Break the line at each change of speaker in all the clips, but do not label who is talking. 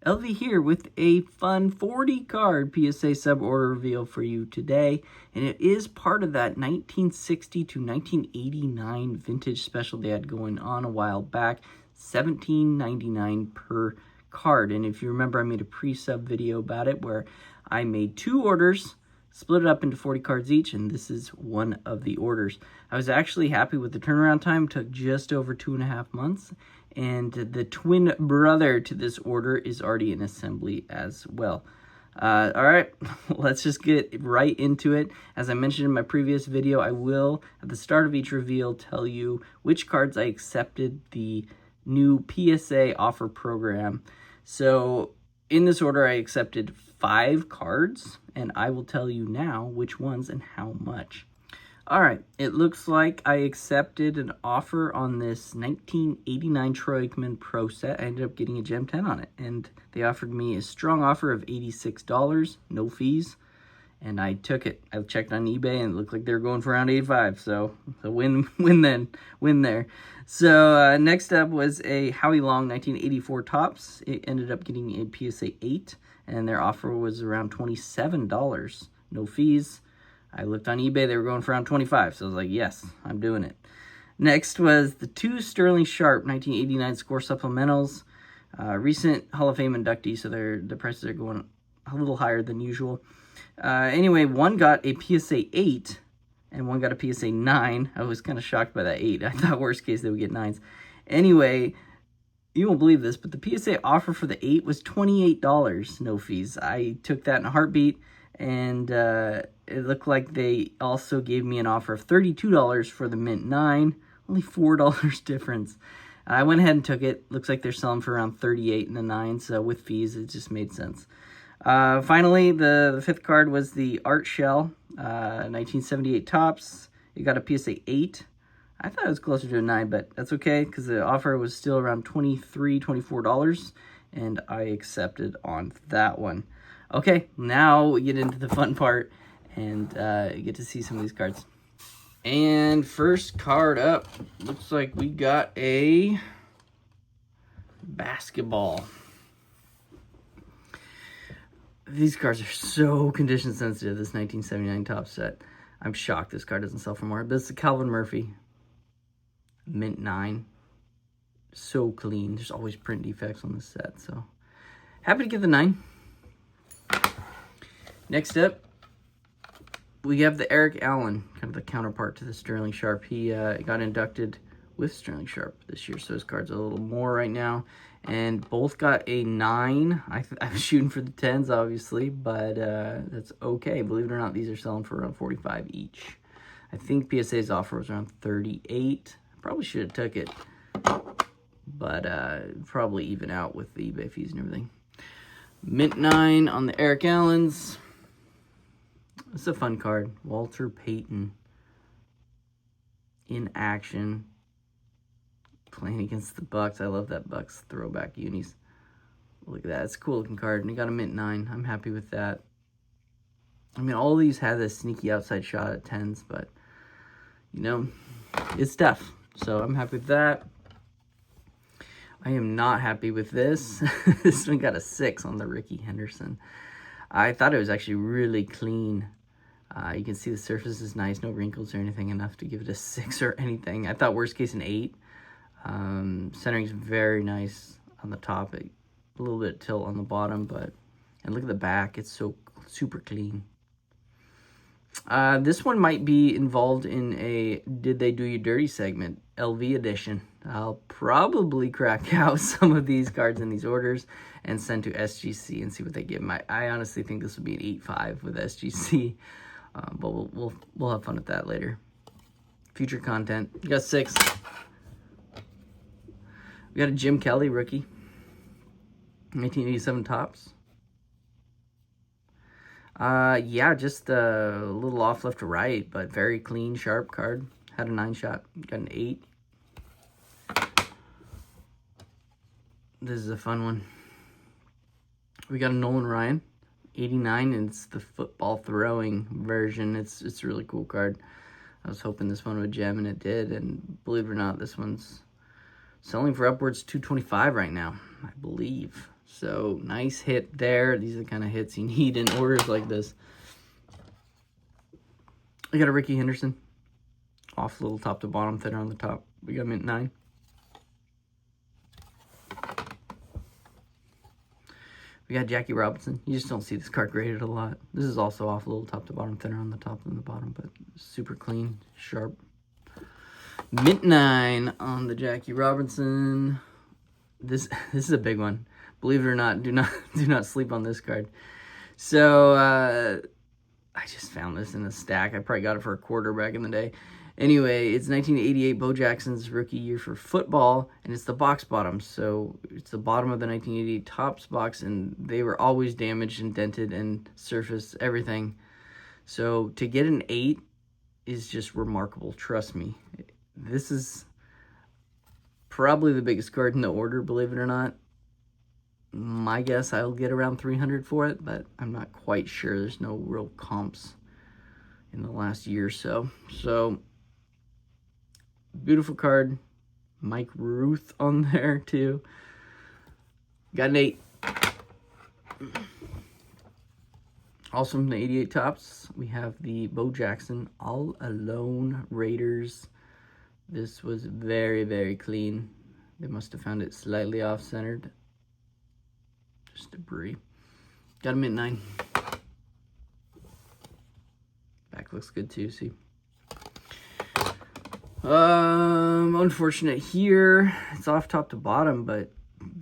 LV here with a fun 40 card PSA sub order reveal for you today, and it is part of that 1960 to 1989 vintage special they had going on a while back, $17.99 per card. And if you remember, I made a pre-sub video about it where I made 2 orders, split it up into 40 cards each, and this is one of the orders. I was actually happy with the turnaround time. It took just over 2.5 months, and the twin brother to this order is already in assembly as well. All right, let's just get right into it. As I mentioned in my previous video, I will, at the start of each reveal, tell you which cards I accepted the new PSA offer program. So in this order, I accepted 5 cards, and I will tell you now which ones and how much. All right, it looks like I accepted an offer on this 1989 Troy Aikman Pro set. I ended up getting a Gem 10 on it, and they offered me a strong offer of $86, no fees, and I took it. I checked on eBay, and it looked like they were going for around $85, so win there. So next up was a Howie Long 1984 Topps. It ended up getting a PSA 8, and their offer was around $27, no fees. I looked on eBay, they were going for around $25, so I was like, yes, I'm doing it. Next was the 2 Sterling Sharp 1989 Score Supplementals. Recent Hall of Fame inductee, so the prices are going a little higher than usual. Anyway, one got a PSA 8, and one got a PSA 9. I was kind of shocked by that 8. I thought worst case they would get 9s. Anyway, you won't believe this, but the PSA offer for the 8 was $28, no fees. I took that in a heartbeat, and it looked like they also gave me an offer of $32 for the Mint 9, only $4 difference. I went ahead and took it. Looks like they're selling for around $38 in the 9, so with fees, it just made sense. Finally, the 5th card was the Art Shell, 1978 Topps. It got a PSA 8. I thought it was closer to a 9, but that's okay, because the offer was still around $23, $24, and I accepted on that one. Okay, now we get into the fun part, and get to see some of these cards. And first card up, looks like we got a basketball. These cards are so condition sensitive, this 1979 Topps set. I'm shocked this card doesn't sell for more. But it's the Calvin Murphy Mint 9. So clean. There's always print defects on this set, so happy to get the 9. Next up, we have the Eric Allen, kind of the counterpart to the Sterling Sharp. He got inducted with Sterling Sharp this year, so his card's a little more right now. And both got a 9. I'm shooting for the 10s, obviously, but that's okay. Believe it or not, these are selling for around $45 each. I think PSA's offer was around $38. Probably should have took it, but probably even out with the eBay fees and everything. Mint 9 on the Eric Allens. It's a fun card. Walter Payton in action, playing against the Bucks. I love that Bucks throwback unis. Look at that. It's a cool looking card. And he got a Mint 9. I'm happy with that. I mean, all these have this sneaky outside shot at 10s, but, you know, it's tough. So I'm happy with that. I am not happy with this. This one got a 6 on the Ricky Henderson. I thought it was actually really clean. You can see the surface is nice, no wrinkles or anything enough to give it a 6 or anything. I thought worst case an 8. Centering is very nice on the top. A little bit tilt on the bottom, and look at the back. It's so super clean. This one might be involved in a Did They Do You Dirty segment, LV edition. I'll probably crack out some of these cards in these orders and send to SGC and see what they give them. I honestly think this would be an 8.5 with SGC, but we'll have fun with that later. Future content. We got 6. We got a Jim Kelly rookie, 1987 Topps. Yeah, just a little off left to right, but very clean, sharp card. Had a 9 shot. Got an 8. This is a fun one. We got a Nolan Ryan, 89, and it's the football throwing version. It's a really cool card. I was hoping this one would gem, and it did. And believe it or not, this one's selling for upwards $225 right now, I believe. So, nice hit there. These are the kind of hits you need in orders like this. I got a Ricky Henderson. Off a little top to bottom, thinner on the top. We got mint 9. We got Jackie Robinson. You just don't see this card graded a lot. This is also off a little top to bottom, thinner on the top than the bottom, but super clean, sharp. Mint 9 on the Jackie Robinson. This is a big one. Believe it or not, do not sleep on this card. So I just found this in a stack. I probably got it for a quarter back in the day. Anyway, it's 1988, Bo Jackson's rookie year for football, and it's the box bottom. So it's the bottom of the 1988 Topps box, and they were always damaged and dented and surfaced, everything. So to get an 8 is just remarkable, trust me. This is probably the biggest card in the order, believe it or not. My guess, I'll get around 300 for it, but I'm not quite sure. There's no real comps in the last year or so. So, beautiful card. Mike Ruth on there, too. Got an 8. Also from the 88 Topps, we have the Bo Jackson All Alone Raiders. This was very, very clean. They must have found it slightly off-centered. Just debris. Got a mint 9. Back looks good too, see. Unfortunate here. It's off top to bottom, but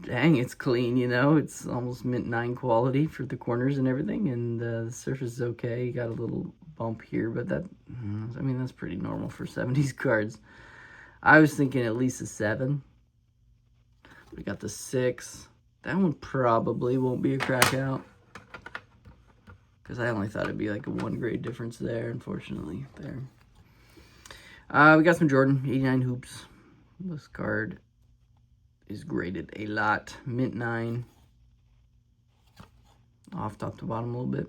dang, it's clean, you know. It's almost mint 9 quality for the corners and everything, and the surface is okay. Got a little bump here, but that, I mean, that's pretty normal for 70s cards. I was thinking at least a 7. We got the 6. That one probably won't be a crack out, because I only thought it'd be like a 1 grade difference there, unfortunately. There. We got some Jordan, 89 hoops. This card is graded a lot. Mint 9. Off top to bottom a little bit.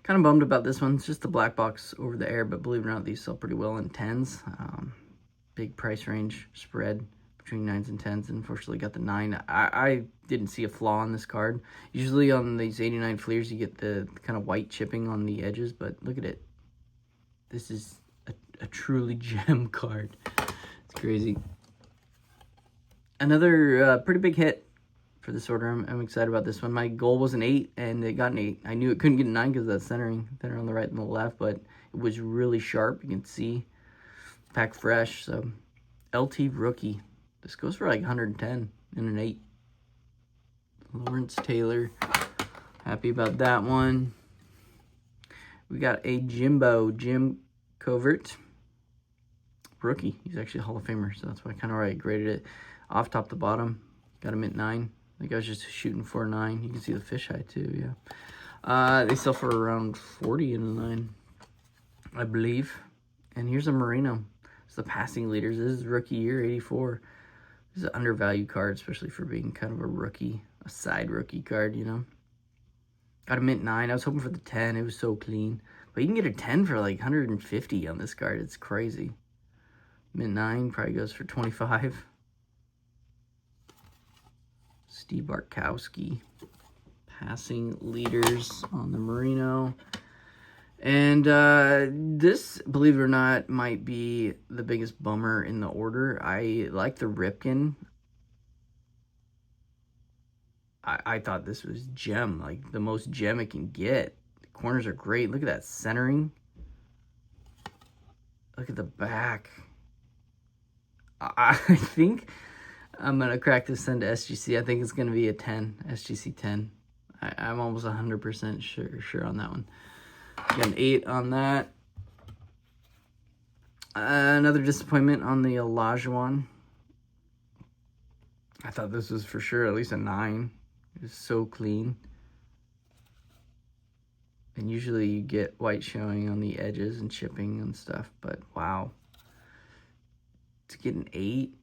Kind of bummed about this one. It's just the black box over the air, but believe it or not, these sell pretty well in 10s. Big price range spread between 9s and 10s, and unfortunately got the 9. I didn't see a flaw on this card. Usually on these 89 Fleers, you get the kind of white chipping on the edges, but look at it. This is a truly gem card. It's crazy. Another pretty big hit for this order. I'm excited about this one. My goal was an 8, and it got an 8. I knew it couldn't get a 9 because of that centering. Thinner on the right and the left, but it was really sharp. You can see. Pack fresh. So, LT Rookie. This goes for like 110 and an 8. Lawrence Taylor. Happy about that one. We got a Jim Covert. Rookie. He's actually a Hall of Famer, so that's why I kind of graded it. Off top to bottom. Got a mint 9. I think I was just shooting for a 9. You can see the fisheye too, yeah. They sell for around 40 in a 9, I believe. And here's a Marino. It's the passing leaders. This is rookie year, 84. This is an undervalued card, especially for being kind of a rookie, a side rookie card, you know. Got a mint 9. I was hoping for the 10. It was so clean. But you can get a 10 for like 150 on this card. It's crazy. Mint 9 probably goes for 25. Steve Bartkowski. Passing leaders on the Marino. And this, believe it or not, might be the biggest bummer in the order. I like the Ripken. I thought this was gem, like the most gem it can get. The corners are great. Look at that centering. Look at the back. I think I'm going to crack this into SGC. I think it's going to be a 10, SGC 10. I'm almost 100% sure on that one. Got an 8 on that. Another disappointment on the Olajuwon. I thought this was for sure at least a 9. It was so clean. And usually you get white showing on the edges and chipping and stuff, but wow. To get an 8,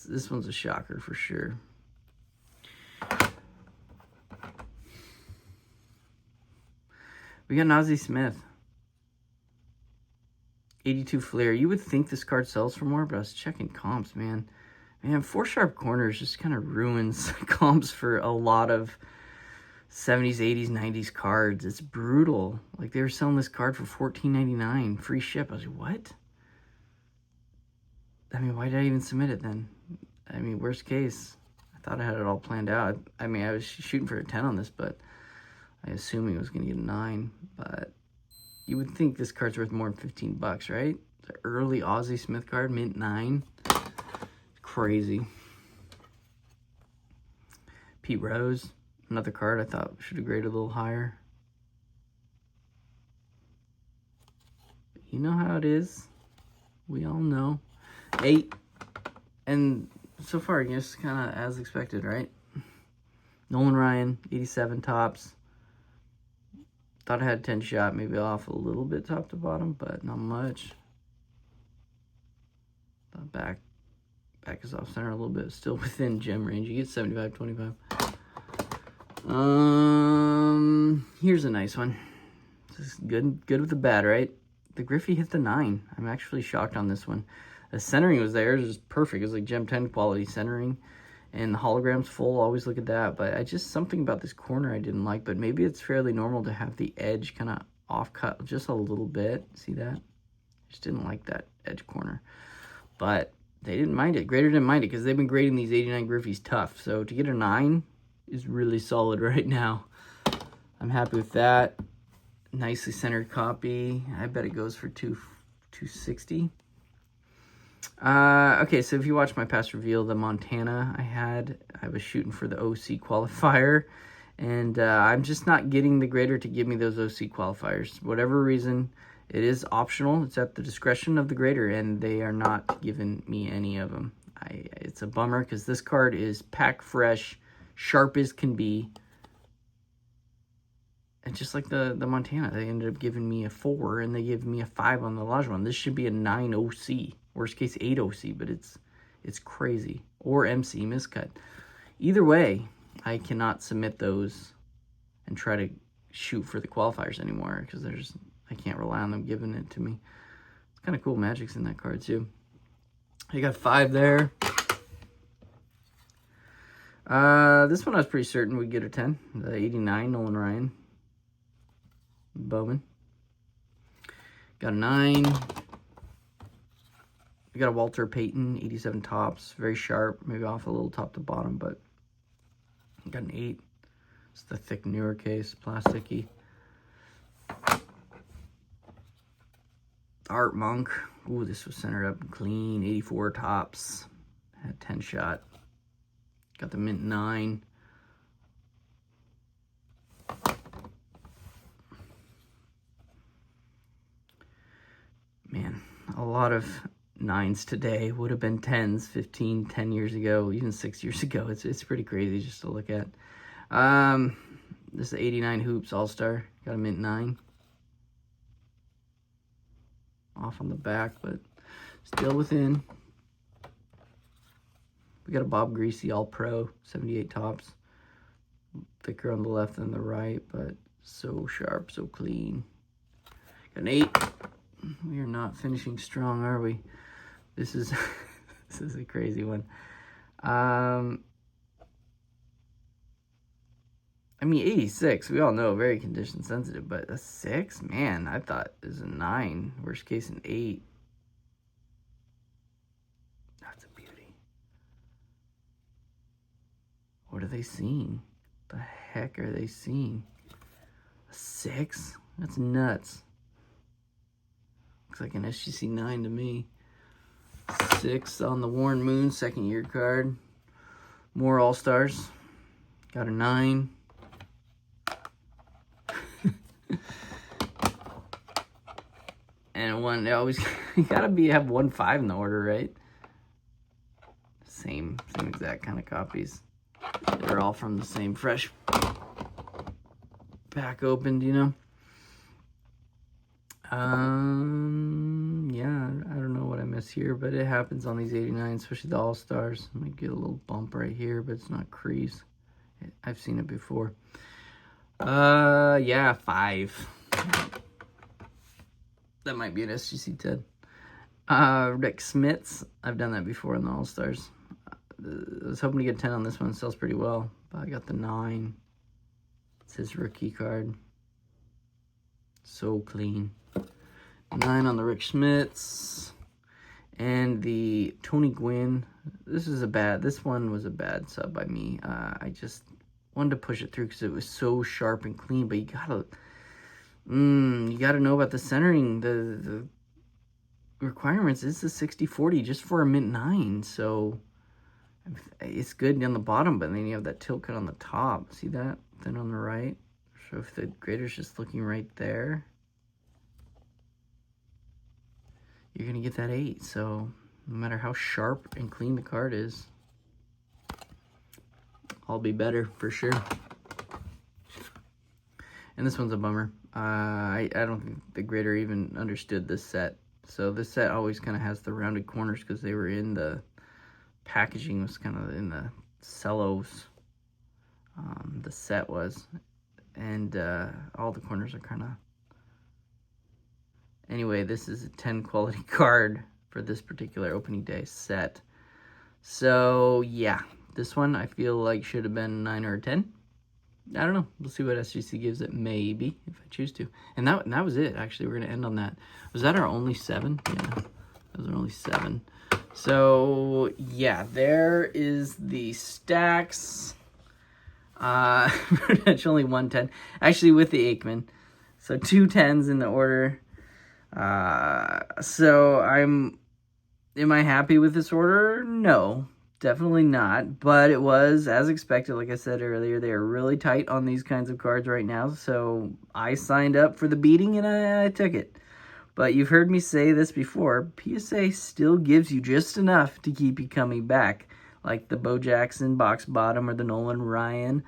this one's a shocker for sure. We got Nazi Smith. 82 Flair. You would think this card sells for more, but I was checking comps, man. Man, 4 sharp corners just kind of ruins comps for a lot of 70s, 80s, 90s cards. It's brutal. Like, they were selling this card for $14.99, free ship. I was like, what? I mean, why did I even submit it then? I mean, worst case, I thought I had it all planned out. I mean, I was shooting for a 10 on this, but I assumed he was going to get a 9. But you would think this card's worth more than $15, right? The early Ozzie Smith card, mint 9. Crazy. Pete Rose, another card I thought should have graded a little higher. You know how it is. We all know. 8. And so far, I guess, kind of as expected, right? Nolan Ryan, 87 tops. Thought I had 10 shot, maybe off a little bit top to bottom, but not much. The back is off center a little bit, still within gem range. You get 75, 25. Here's a nice one. This is good with the bad, right? The Griffey hit the 9. I'm actually shocked on this one. The centering was there, it was just perfect. It was like gem 10 quality centering. And the hologram's full, always look at that. But I just, something about this corner I didn't like, but maybe it's fairly normal to have the edge kind of off cut just a little bit. See that? Just didn't like that edge corner. But they didn't mind it. Grader didn't mind it because they've been grading these 89 Griffeys tough. So to get a 9 is really solid right now. I'm happy with that. Nicely centered copy. I bet it goes for $260. Okay, so if you watch my past reveal, the Montana I was shooting for the OC qualifier. And I'm just not getting the grader to give me those OC qualifiers. Whatever reason, it is optional. It's at the discretion of the grader, and they are not giving me any of them. It's a bummer because this card is pack fresh, sharp as can be. And just like the Montana, they ended up giving me a 4, and they gave me a 5 on the Olajuwon. This should be a 9 OC. Worst case, 8 OC, but it's crazy. Or MC miscut. Either way, I cannot submit those and try to shoot for the qualifiers anymore because I can't rely on them giving it to me. It's kind of cool. Magic's in that card too. I got 5 there. This one I was pretty certain we'd get a 10. The 89 Nolan Ryan. Bowman. Got a 9. We got a Walter Payton, 87 tops. Very sharp. Maybe off a little top to bottom, but got an 8. It's the thick newer case, plasticky. Art Monk. Ooh, this was centered up and clean. 84 tops. Had 10 shot. Got the mint 9. Man, a lot of 9s today would have been 10s 10 years ago, even 6 years ago. It's pretty crazy just to look at. This is 89 Hoops All-Star. Got a mint 9. Off on the back, but still within. We got a Bob Greasy All-Pro, 78 tops. Thicker on the left than the right, but so sharp, so clean. Got an 8. We are not finishing strong, are we? This is this is a crazy one. I mean, 86, we all know, very condition sensitive, but a 6? Man, I thought it was a 9. Worst case, an 8. That's a beauty. What are they seeing? The heck are they seeing? A 6? That's nuts. Looks like an SGC 9 to me. 6 on the Warren Moon, second year card. More All-Stars. Got a 9. And one, always, you gotta have 1 5 in the order, right? Same exact kind of copies. They're all from the same fresh pack opened, you know? Yeah, I don't know what I miss here, but it happens on these 89s, especially the All-Stars. I might get a little bump right here, but it's not crease. I've seen it before. Yeah, 5. That might be an SGC 10. Rick Smits. I've done that before in the All-Stars. I was hoping to get 10 on this one. It sells pretty well, but I got the 9. It's his rookie card. So clean. 9 on the Rick Schmitz. And the Tony Gwynn. This one was a bad sub by me. I just wanted to push it through because it was so sharp and clean, but you gotta know about the centering. The requirements is the 60/40 just for a mint 9, so it's good on the bottom, but then you have that tilt cut on the top. See that? Then on the right. So if the grader's just looking right there, you're going to get that 8. So no matter how sharp and clean the card is, I'll be better for sure. And this one's a bummer. I don't think the grader even understood this set. So this set always kind of has the rounded corners because they were in the packaging, was kind of in the cellos. The set was. And all the corners are kind of... Anyway, this is a 10 quality card for this particular opening day set. So, yeah. This one I feel like should have been 9 or a 10. I don't know. We'll see what SGC gives it, maybe, if I choose to. And that was it, actually. We're going to end on that. Was that our only 7? Yeah, those are only 7. So, yeah, there is the stacks. It's only 1 10. Actually, with the Aikman. So, 2 10s in the order. So am I happy with this order? No, definitely not, but it was as expected. Like I said earlier, they are really tight on these kinds of cards right now, so I signed up for the beating and I took it. But you've heard me say this before, PSA still gives you just enough to keep you coming back, like the Bo Jackson box bottom or the Nolan Ryan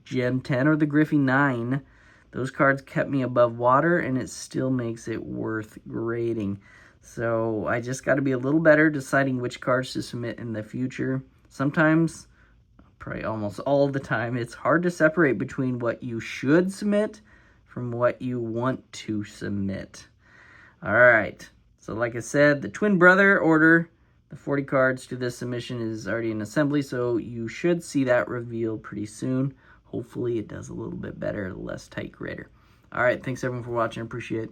Gem 10 or the Griffey 9. Those cards kept me above water, and it still makes it worth grading. So I just got to be a little better deciding which cards to submit in the future. Sometimes, probably almost all the time, it's hard to separate between what you should submit from what you want to submit. All right. So like I said, the twin brother order, the 40 cards to this submission is already in assembly, so you should see that revealed pretty soon. Hopefully it does a little bit better, less tight grader. All right, thanks everyone for watching. I appreciate it.